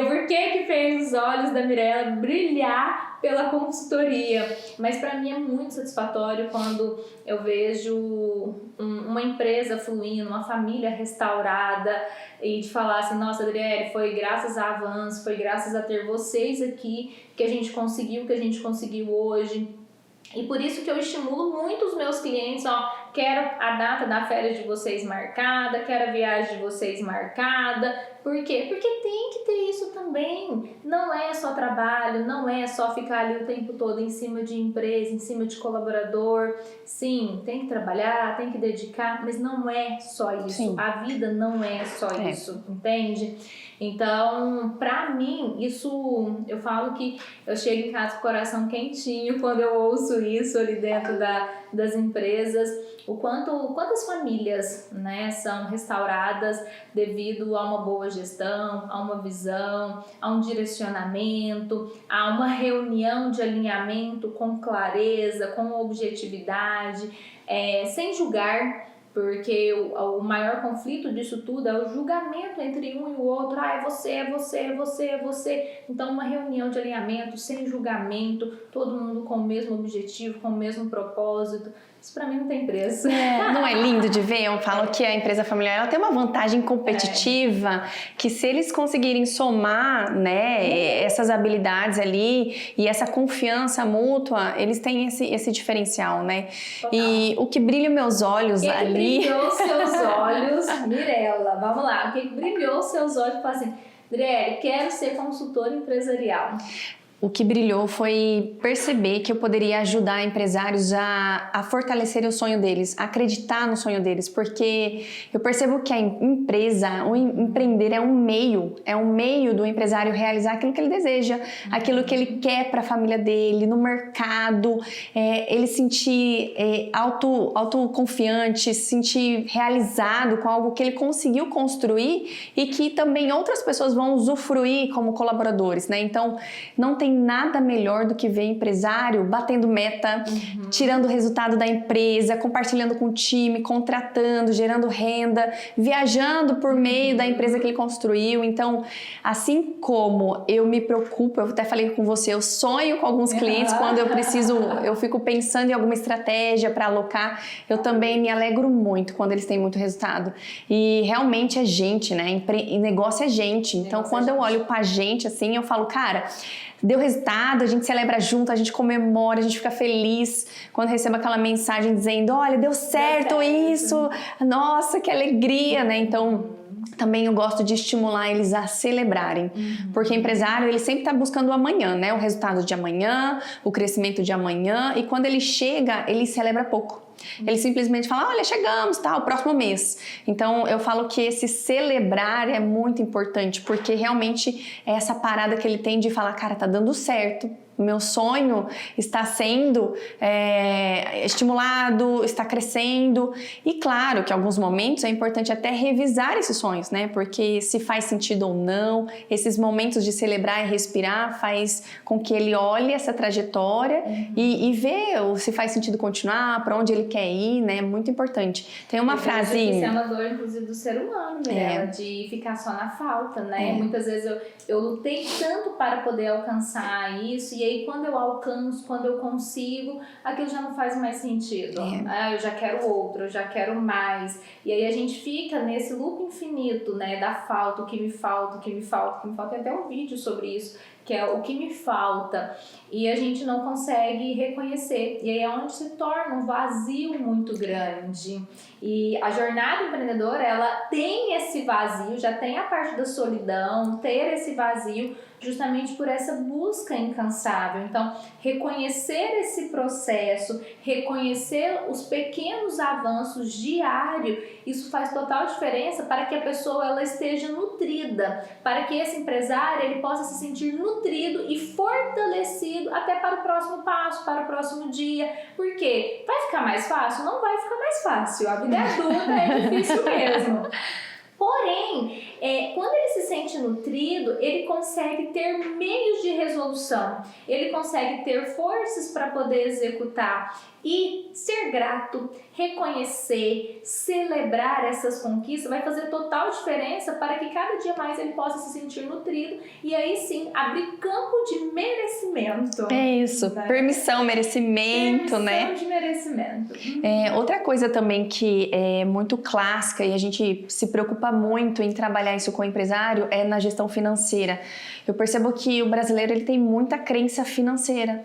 Por que fez os olhos da Mirella brilhar pela consultoria. Mas para mim é muito satisfatório quando eu vejo uma empresa fluindo, uma família restaurada, e de falar assim, nossa, Adriele, foi graças a Avanço, foi graças a ter vocês aqui que a gente conseguiu o que a gente conseguiu hoje. E por isso que eu estimulo muito os meus clientes, quero a data da férias de vocês marcada, quero a viagem de vocês marcada. Por quê? Porque tem que ter isso também. Não é só trabalho, não é só ficar ali o tempo todo em cima de empresa, em cima de colaborador. Sim, tem que trabalhar, tem que dedicar, mas não é só isso. Sim. A vida não é só isso, entende? Então, pra mim, isso, eu falo que eu chego em casa com o coração quentinho quando eu ouço isso ali dentro das empresas, quantas famílias, né, são restauradas devido a uma boa gestão, a uma visão, a um direcionamento, a uma reunião de alinhamento com clareza, com objetividade, sem julgar. Porque o maior conflito disso tudo é o julgamento entre um e o outro. É você, é você, é você, é você. Então, uma reunião de alinhamento sem julgamento, todo mundo com o mesmo objetivo, com o mesmo propósito. Isso pra mim não tem preço. Não é lindo de ver? Eu falo que a empresa familiar ela tem uma vantagem competitiva que se eles conseguirem somar, né, essas habilidades ali e essa confiança mútua, eles têm esse diferencial, né? Total. E o que brilha meus olhos ali... brilhou seus olhos, Mirella, vamos lá. O que brilhou seus olhos para assim, Adriele, quero ser consultora empresarial. O que brilhou foi perceber que eu poderia ajudar empresários a fortalecer o sonho deles, a acreditar no sonho deles, porque eu percebo que a empresa, o empreender é um meio do empresário realizar aquilo que ele deseja, aquilo que ele quer para a família dele, no mercado, ele sentir autoconfiante, se sentir realizado com algo que ele conseguiu construir e que também outras pessoas vão usufruir como colaboradores, né? Então, não tem nada melhor do que ver empresário batendo meta, tirando o resultado da empresa, compartilhando com o time, contratando, gerando renda, viajando por meio da empresa que ele construiu. Então, assim como eu me preocupo, eu até falei com você, eu sonho com alguns clientes quando eu fico pensando em alguma estratégia para alocar, eu também me alegro muito quando eles têm muito resultado. E realmente é gente, né? Negócio é gente. Então, quando eu olho pra gente assim, eu falo, cara, deu resultado, a gente celebra junto, a gente comemora, a gente fica feliz quando recebe aquela mensagem dizendo, olha, deu certo isso, nossa, que alegria, né? Então, também eu gosto de estimular eles a celebrarem, porque o empresário, ele sempre está buscando o amanhã, né? O resultado de amanhã, o crescimento de amanhã, e quando ele chega, ele celebra pouco. Ele simplesmente fala, olha, chegamos, tá, o próximo mês. Então, eu falo que esse celebrar é muito importante, porque realmente é essa parada que ele tem de falar, cara, tá dando certo. O meu sonho está sendo estimulado, está crescendo. E claro que em alguns momentos é importante até revisar esses sonhos, né? Porque se faz sentido ou não, esses momentos de celebrar e respirar faz com que ele olhe essa trajetória e vê se faz sentido continuar, para onde ele quer ir, né? Muito importante. Tem uma frase... Isso é uma dor, inclusive, do ser humano, Mirella, de ficar só na falta, né? Muitas vezes eu lutei tanto para poder alcançar isso, e aí quando eu alcanço, quando eu consigo, aquilo já não faz mais sentido. Eu já quero outro, eu já quero mais. E aí a gente fica nesse loop infinito, né? Da falta, o que me falta, o que me falta, o que me falta. Tem até um vídeo sobre isso, que é o que me falta. E a gente não consegue reconhecer. E aí é onde se torna um vazio muito grande. E a jornada empreendedora, ela tem esse vazio, já tem a parte da solidão, ter esse vazio, justamente por essa busca incansável. Então, reconhecer esse processo, reconhecer os pequenos avanços diários, isso faz total diferença para que a pessoa ela esteja nutrida, para que esse empresário ele possa se sentir nutrido e fortalecido até para o próximo passo, para o próximo dia. Por quê? Vai ficar mais fácil? Não vai ficar mais fácil. A vida é adulta, é difícil mesmo. Porém, quando ele se sente nutrido, ele consegue ter meios de resolução, ele consegue ter forças para poder executar e ser grato, reconhecer, celebrar essas conquistas vai fazer total diferença para que cada dia mais ele possa se sentir nutrido e aí sim abrir campo de merecimento. É isso, né? Permissão, merecimento, né? Permissão de merecimento. Outra coisa também que é muito clássica e a gente se preocupa muito em trabalhar isso com o empresário é na gestão financeira. Eu percebo que o brasileiro ele tem muita crença financeira,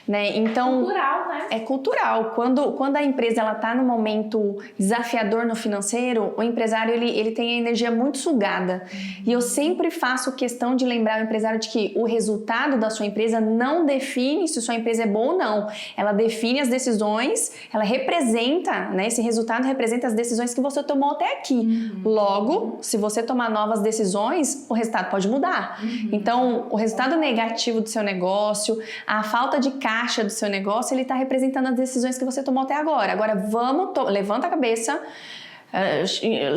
né? Então, cultural, né? É cultural. Quando a empresa ela tá no momento desafiador no financeiro, o empresário ele tem a energia muito sugada. E eu sempre faço questão de lembrar o empresário de que o resultado da sua empresa não define se sua empresa é boa ou não. Ela define as decisões, ela representa, né? Esse resultado representa as decisões que você tomou até aqui. Logo, se você tomar novas decisões, o resultado pode mudar. Então, o resultado negativo do seu negócio, a falta de caixa do seu negócio, ele está representando as decisões que você tomou até agora. Agora, levanta a cabeça,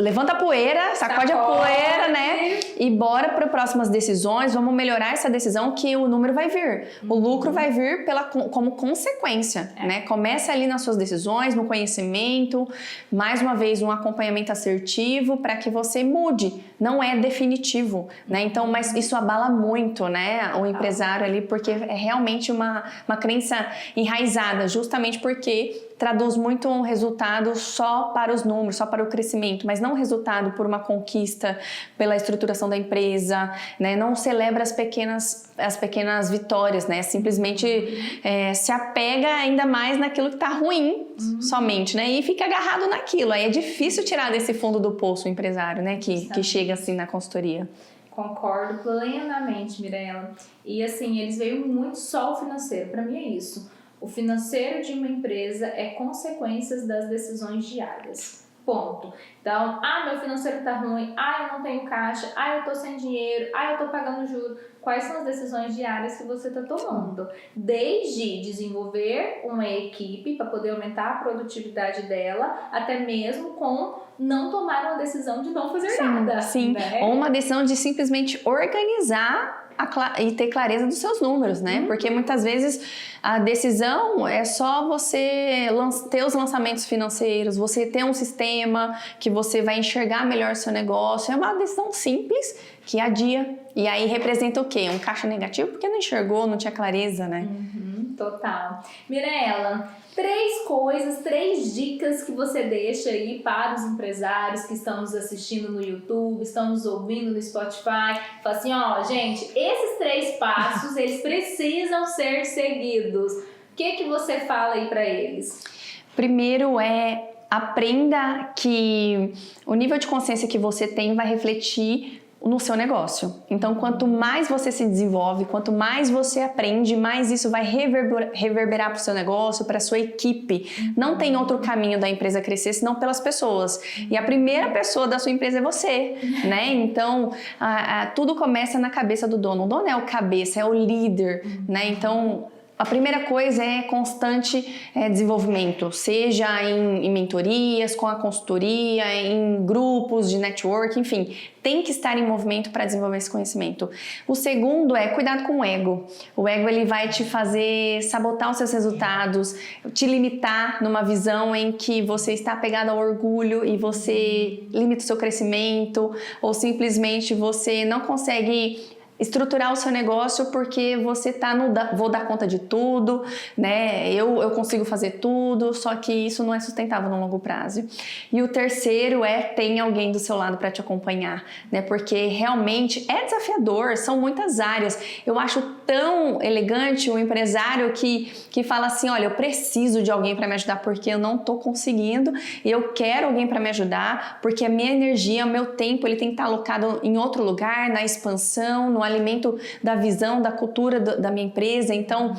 levanta a poeira, sacode a poeira, né? E bora para próximas decisões, vamos melhorar essa decisão que o número vai vir. O lucro vai vir como consequência, né? Começa ali nas suas decisões, no conhecimento, mais uma vez um acompanhamento assertivo para que você mude. Não é definitivo, né? Então, mas isso abala muito, né? O empresário ali, porque é realmente uma crença enraizada, justamente porque traduz muito um resultado só para os números, só para o crescimento, mas não resultado por uma conquista, pela estruturação da empresa, né? Não celebra as pequenas vitórias, né? Simplesmente se apega ainda mais naquilo que está ruim somente, né? E fica agarrado naquilo. Aí é difícil tirar desse fundo do poço o empresário, né? Que chega assim na consultoria. Concordo plenamente, Mirella. E assim, eles veem muito só o financeiro. Para mim é isso. O financeiro de uma empresa é consequências das decisões diárias. Ponto. Então, meu financeiro tá ruim, eu não tenho caixa, eu tô sem dinheiro, eu tô pagando juros. Quais são as decisões diárias que você tá tomando? Desde desenvolver uma equipe para poder aumentar a produtividade dela, até mesmo com não tomar uma decisão de não fazer nada. Sim, né? Ou uma decisão de simplesmente organizar e ter clareza dos seus números, né? Porque muitas vezes a decisão é só você ter os lançamentos financeiros, você ter um sistema que você vai enxergar melhor seu negócio. É uma decisão simples que adia. E aí representa o quê? Um caixa negativo porque não enxergou, não tinha clareza, né? Total. Mirella, 3 dicas que você deixa aí para os empresários que estão nos assistindo no YouTube, estão nos ouvindo no Spotify. Fala assim, gente, esses 3 passos, eles precisam ser seguidos. O que você fala aí para eles? Primeiro aprenda que o nível de consciência que você tem vai refletir no seu negócio. Então, quanto mais você se desenvolve, quanto mais você aprende, mais isso vai reverberar para o seu negócio, para a sua equipe. Não tem outro caminho da empresa crescer senão pelas pessoas. E a primeira pessoa da sua empresa é você, né? Então, tudo começa na cabeça do dono. O dono é o cabeça, é o líder, né? Então, a primeira coisa é constante desenvolvimento, seja em mentorias, com a consultoria, em grupos de network, enfim, tem que estar em movimento para desenvolver esse conhecimento. O segundo é cuidado com o ego. O ego ele vai te fazer sabotar os seus resultados, te limitar numa visão em que você está apegado ao orgulho e você limita o seu crescimento, ou simplesmente você não consegue estruturar o seu negócio porque você tá vou dar conta de tudo, né? Eu consigo fazer tudo, só que isso não é sustentável no longo prazo. E o terceiro tem alguém do seu lado para te acompanhar, né? Porque realmente é desafiador, são muitas áreas. Eu acho tão elegante o empresário que fala assim, olha, eu preciso de alguém para me ajudar porque eu não tô conseguindo, e eu quero alguém para me ajudar porque a minha energia, o meu tempo, ele tem que estar alocado em outro lugar, na expansão, no alimento da visão, da cultura da minha empresa. Então,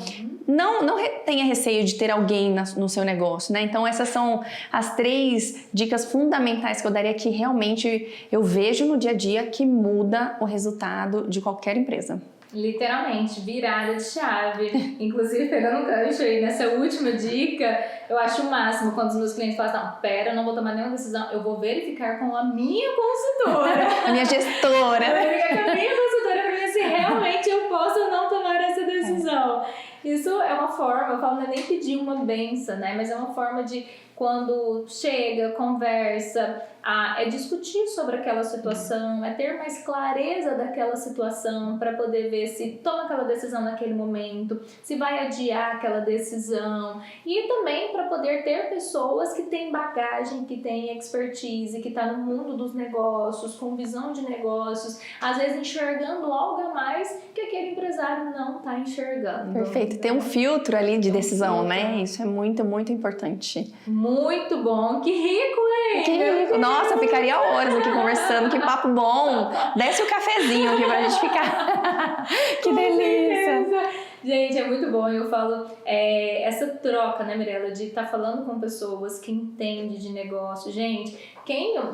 não tenha receio de ter alguém no seu negócio, né? Então, essas são as 3 dicas fundamentais que eu daria que realmente eu vejo no dia a dia que muda o resultado de qualquer empresa. Literalmente, virada de chave. Inclusive, pegando um gancho aí nessa última dica, eu acho o máximo quando os meus clientes falam assim, não, pera, eu não vou tomar nenhuma decisão, eu vou verificar com a minha consultora. A minha gestora. Eu vou verificar com a minha Isso é uma forma, eu falo, não é nem pedir uma benção, né? Mas é uma forma de, quando chega, conversa, é discutir sobre aquela situação, é ter mais clareza daquela situação para poder ver se toma aquela decisão naquele momento, se vai adiar aquela decisão, e também para poder ter pessoas que têm bagagem, que têm expertise, que tá no mundo dos negócios, com visão de negócios, às vezes enxergando algo a mais que aquele empresário não tá enxergando. Perfeito, tem um filtro ali de decisão, né? Isso é muito, muito importante. Muito bom, que rico, hein? Que rico! Nossa, eu ficaria horas aqui conversando, que papo bom! Desce o cafezinho aqui pra gente ficar. Que delícia! Gente, é muito bom. Eu falo, essa troca, né, Mirella, de estar falando com pessoas que entendem de negócio. Gente,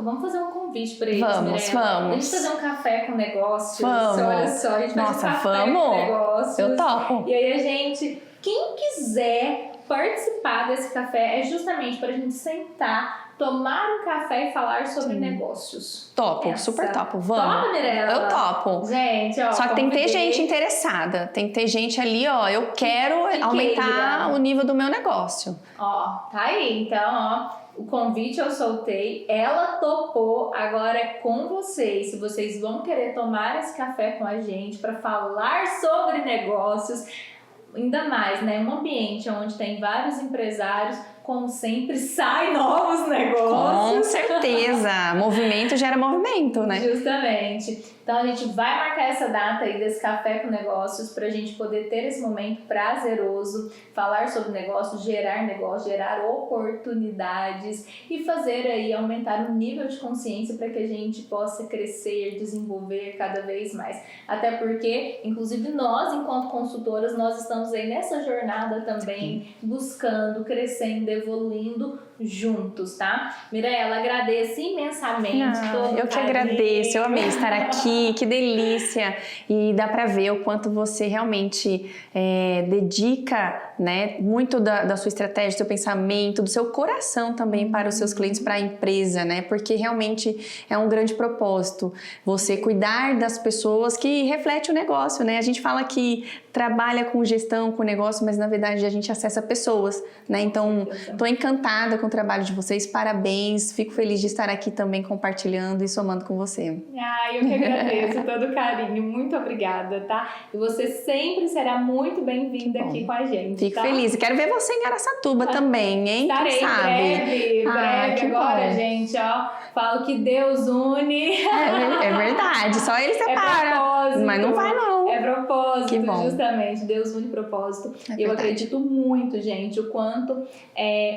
vamos fazer um convite pra eles, Vamos. A gente fazer um café com negócios. Vamos. Olha só, a gente faz um café vamos. com negócios. Eu topo. E aí quem quiser participar desse café, é justamente pra gente sentar, tomar um café e falar sobre negócios. Topo, super topo. Vamos. Topa, Mirella? Eu topo. Gente, ó. Só que tem que ter gente interessada. Tem que ter gente ali, ó. Eu quero aumentar o nível do meu negócio. Ó, tá aí. Então, ó. O convite eu soltei, ela topou, agora é com vocês. Se vocês vão querer tomar esse café com a gente para falar sobre negócios, ainda mais, né? Um ambiente onde tem vários empresários, como sempre, sai novos negócios. Com certeza. Movimento gera movimento, né? Justamente. Então a gente vai marcar essa data aí desse café com negócios pra gente poder ter esse momento prazeroso, falar sobre negócios, gerar oportunidades e fazer aí aumentar o nível de consciência para que a gente possa crescer, desenvolver cada vez mais. Até porque, inclusive nós, enquanto consultoras, nós estamos aí nessa jornada também, buscando, crescendo, evoluindo juntos, tá? Mirella, agradeço imensamente todo eu que agradeço, eu amei estar aqui, que delícia! E dá pra ver o quanto você realmente dedica, né, muito da sua estratégia, do seu pensamento, do seu coração também para os seus clientes, para a empresa, né? Porque realmente é um grande propósito você cuidar das pessoas que reflete o negócio, né? A gente fala que trabalha com gestão, com negócio, mas na verdade a gente acessa pessoas, né? Então, tô encantada com o trabalho de vocês, parabéns, fico feliz de estar aqui também compartilhando e somando com você. Eu que agradeço todo o carinho, muito obrigada, tá? E você sempre será muito bem-vinda aqui com a gente. Fico feliz, e quero ver você em Araçatuba também, hein? Estarei Quem sabe? breve agora, gente, ó. Falo que Deus une. É verdade, só ele separa, mas não vai não. É propósito, que bom. Justamente, Deus une propósito. E eu acredito muito, gente, o quanto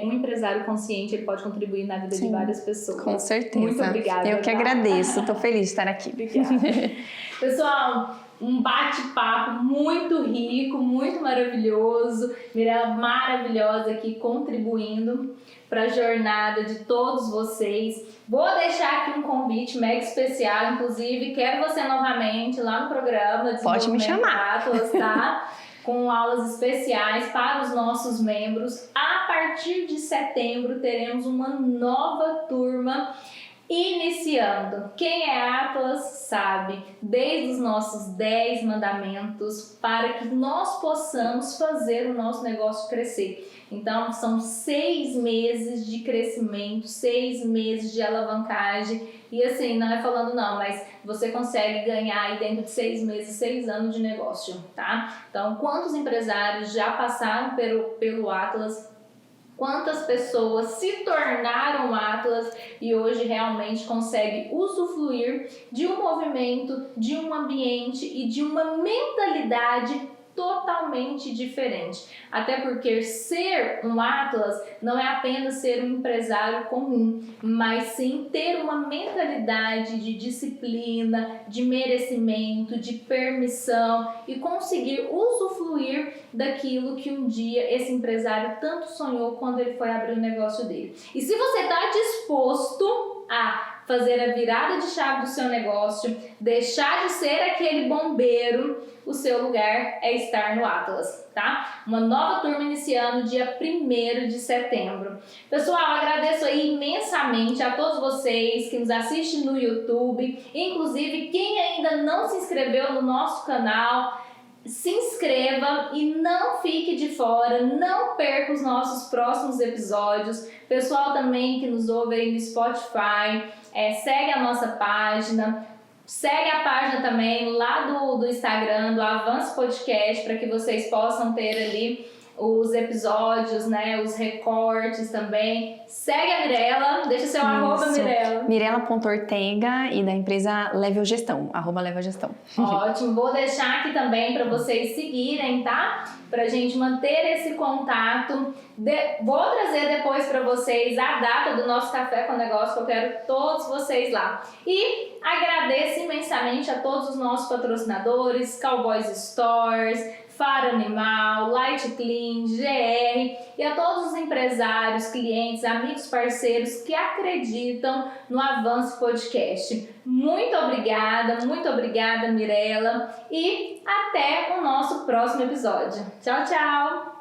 um empresário consciente ele pode contribuir na vida de várias pessoas. Com certeza. Muito obrigada. Eu que agradeço, tô feliz de estar aqui. Obrigada. Pessoal, um bate-papo muito rico, muito maravilhoso. Mirella maravilhosa aqui contribuindo para a jornada de todos vocês. Vou deixar aqui um convite mega especial, inclusive quero você novamente lá no programa. Pode me chamar. Atlas, tá? Com aulas especiais para os nossos membros. A partir de setembro teremos uma nova turma iniciando. Quem é Atlas sabe, desde os nossos 10 mandamentos para que nós possamos fazer o nosso negócio crescer. Então, são 6 meses de crescimento, 6 meses de alavancagem. E assim, não é falando não, mas você consegue ganhar aí dentro de 6 meses, 6 anos de negócio, tá? Então, quantos empresários já passaram pelo Atlas? Quantas pessoas se tornaram Atlas e hoje realmente conseguem usufruir de um movimento, de um ambiente e de uma mentalidade totalmente diferente. Até porque ser um Atlas não é apenas ser um empresário comum, mas sim ter uma mentalidade de disciplina, de merecimento, de permissão e conseguir usufruir daquilo que um dia esse empresário tanto sonhou quando ele foi abrir o negócio dele. E se você está disposto a fazer a virada de chave do seu negócio, deixar de ser aquele bombeiro, o seu lugar é estar no Atlas, tá? Uma nova turma iniciando dia 1º de setembro. Pessoal, agradeço aí imensamente a todos vocês que nos assistem no YouTube, inclusive quem ainda não se inscreveu no nosso canal, se inscreva e não fique de fora, não perca os nossos próximos episódios. Pessoal também que nos ouve aí no Spotify, segue a nossa página, segue a página também lá do Instagram, do Avance Podcast, para que vocês possam ter ali os episódios, né, os recortes também. Segue a Mirella, deixa seu arroba, Mirella. Mirella.ortega e da empresa Level Gestão, @Level Gestão. Ótimo, vou deixar aqui também para vocês seguirem, tá? Pra gente manter esse contato. Vou trazer depois para vocês a data do nosso Café com Negócio, que eu quero todos vocês lá. E agradeço imensamente a todos os nossos patrocinadores, Cowboys Stores, Faro Animal, Light Clean, GR e a todos os empresários, clientes, amigos, parceiros que acreditam no Avance Podcast. Muito obrigada, Mirella, e até o nosso próximo episódio. Tchau, tchau!